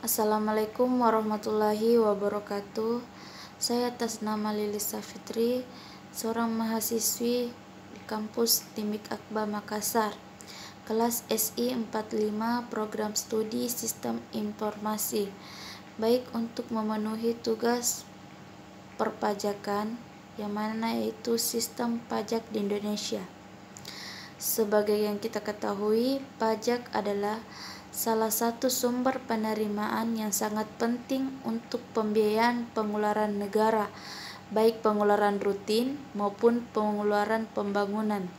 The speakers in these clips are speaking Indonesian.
Assalamualaikum warahmatullahi wabarakatuh. Saya atas nama Lilis Safitri, seorang mahasiswi di kampus Timik Akbar Makassar, kelas SI 45 Program Studi Sistem Informasi. Baik untuk memenuhi tugas perpajakan yang mana yaitu sistem pajak di Indonesia. Sebagai yang kita ketahui, pajak adalah salah satu sumber penerimaan yang sangat penting untuk pembiayaan pengeluaran negara, baik pengeluaran rutin maupun pengeluaran pembangunan.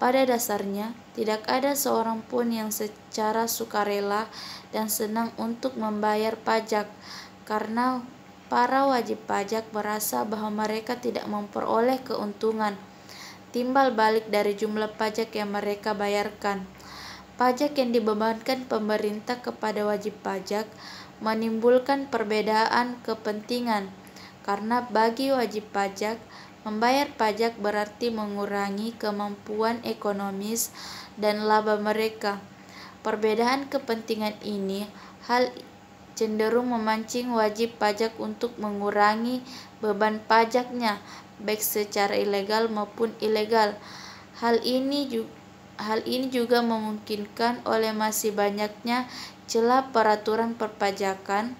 Pada dasarnya, tidak ada seorang pun yang secara sukarela dan senang untuk membayar pajak, karena para wajib pajak merasa bahwa mereka tidak memperoleh keuntungan timbal balik dari jumlah pajak yang mereka bayarkan. Pajak yang dibebankan pemerintah kepada wajib pajak menimbulkan perbedaan kepentingan, karena bagi wajib pajak, membayar pajak berarti mengurangi kemampuan ekonomis dan laba mereka. Perbedaan kepentingan ini cenderung memancing wajib pajak untuk mengurangi beban pajaknya, baik secara ilegal maupun ilegal. Hal ini juga memungkinkan oleh masih banyaknya celah peraturan perpajakan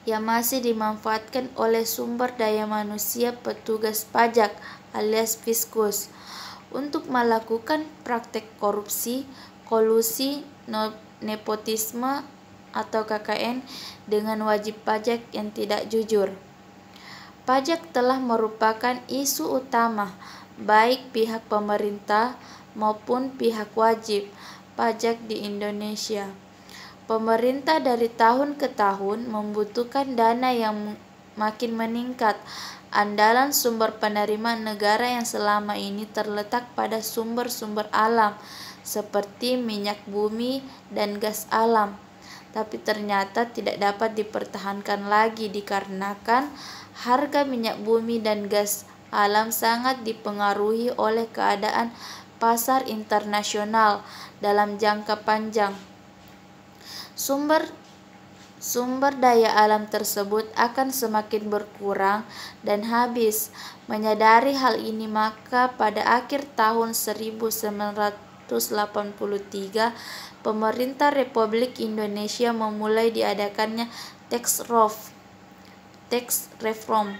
yang masih dimanfaatkan oleh sumber daya manusia petugas pajak alias fiskus untuk melakukan praktek korupsi, kolusi, nepotisme atau KKN dengan wajib pajak yang tidak jujur. Pajak telah merupakan isu utama baik pihak pemerintah maupun pihak wajib pajak di Indonesia. Pemerintah dari tahun ke tahun membutuhkan dana yang makin meningkat. Andalan sumber penerimaan negara yang selama ini terletak pada sumber-sumber alam seperti minyak bumi dan gas alam, tapi ternyata tidak dapat dipertahankan lagi dikarenakan harga minyak bumi dan gas alam sangat dipengaruhi oleh keadaan pasar internasional dalam jangka panjang. Sumber daya alam tersebut akan semakin berkurang dan habis. Menyadari hal ini, maka pada akhir tahun 1983 pemerintah Republik Indonesia memulai diadakannya tax reform.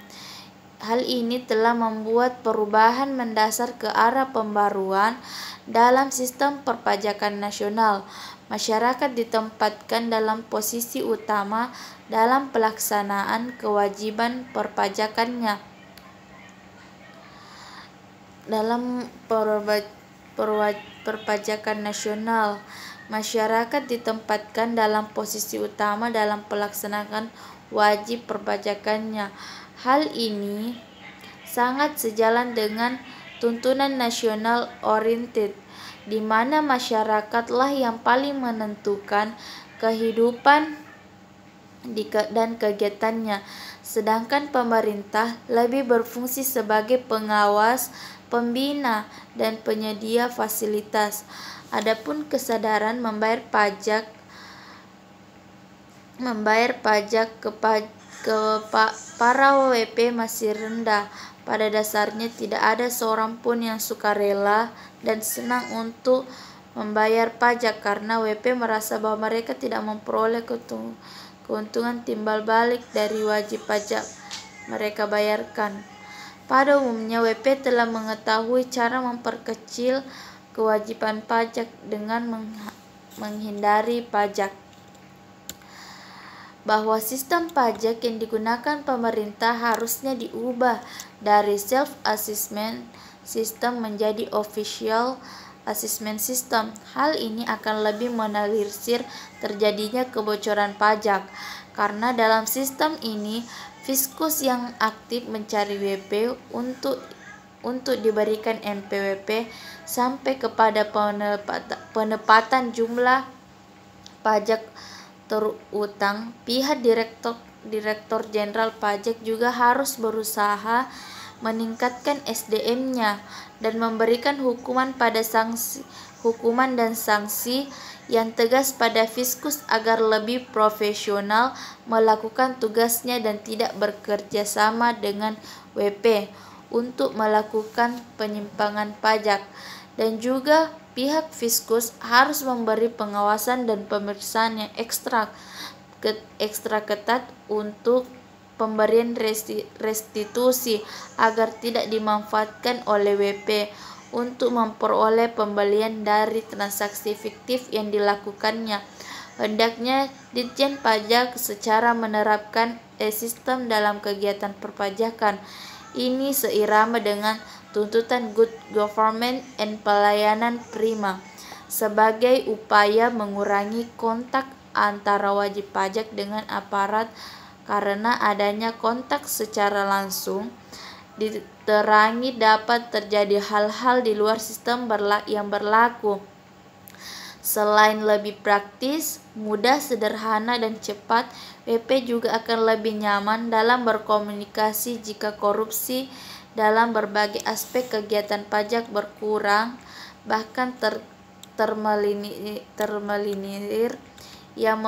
Hal ini telah membuat perubahan mendasar ke arah pembaruan dalam sistem perpajakan nasional. Masyarakat ditempatkan dalam posisi utama dalam pelaksanaan kewajiban perpajakannya. Dalam perpajakan nasional, masyarakat ditempatkan dalam posisi utama dalam pelaksanaan wajib perpajakannya. Hal ini sangat sejalan dengan tuntunan nasional oriented, di mana masyarakatlah yang paling menentukan kehidupan dan kegiatannya, sedangkan pemerintah lebih berfungsi sebagai pengawas, pembina, dan penyedia fasilitas. Adapun kesadaran membayar pajak ke para WP masih rendah. Pada dasarnya tidak ada seorang pun yang sukarela dan senang untuk membayar pajak, karena WP merasa bahwa mereka tidak memperoleh keuntungan timbal balik dari wajib pajak mereka bayarkan. Pada umumnya WP telah mengetahui cara memperkecil kewajiban pajak dengan menghindari pajak. Bahwa sistem pajak yang digunakan pemerintah harusnya diubah dari self-assessment system menjadi official assessment system. Hal ini akan lebih menelisir terjadinya kebocoran pajak, karena dalam sistem ini fiskus yang aktif mencari WP untuk diberikan NPWP sampai kepada penempatan jumlah pajak terutang. Pihak Direktur Jenderal Pajak juga harus berusaha meningkatkan SDM-nya dan memberikan hukuman hukuman dan sanksi yang tegas pada Fiskus agar lebih profesional melakukan tugasnya dan tidak bekerja sama dengan WP untuk melakukan penyimpangan pajak. Dan juga pihak Fiskus harus memberi pengawasan dan pemeriksaan yang ekstra ketat untuk pemberian restitusi agar tidak dimanfaatkan oleh WP untuk memperoleh pembelian dari transaksi fiktif yang dilakukannya. Hendaknya Ditjen Pajak secara menerapkan sistem dalam kegiatan perpajakan ini seirama dengan tuntutan good government and pelayanan prima sebagai upaya mengurangi kontak antara wajib pajak dengan aparat karena adanya kontak secara langsung diterangi dapat terjadi hal-hal di luar sistem yang berlaku. Selain lebih praktis, mudah, sederhana, dan cepat, WP juga akan lebih nyaman dalam berkomunikasi jika korupsi dalam berbagai aspek kegiatan pajak berkurang, bahkan termelineir yang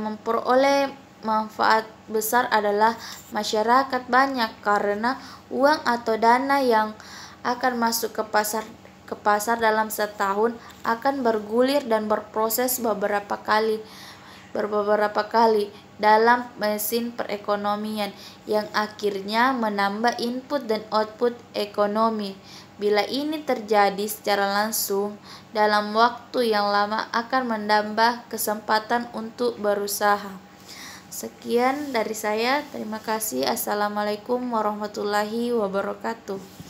memperoleh manfaat besar adalah masyarakat banyak karena uang atau dana yang akan masuk ke pasar dalam setahun akan bergulir dan berproses beberapa kali dalam mesin perekonomian yang akhirnya menambah input dan output ekonomi. Bila ini terjadi secara langsung dalam waktu yang lama akan menambah kesempatan untuk berusaha. Sekian dari saya, terima kasih. Assalamualaikum warahmatullahi wabarakatuh.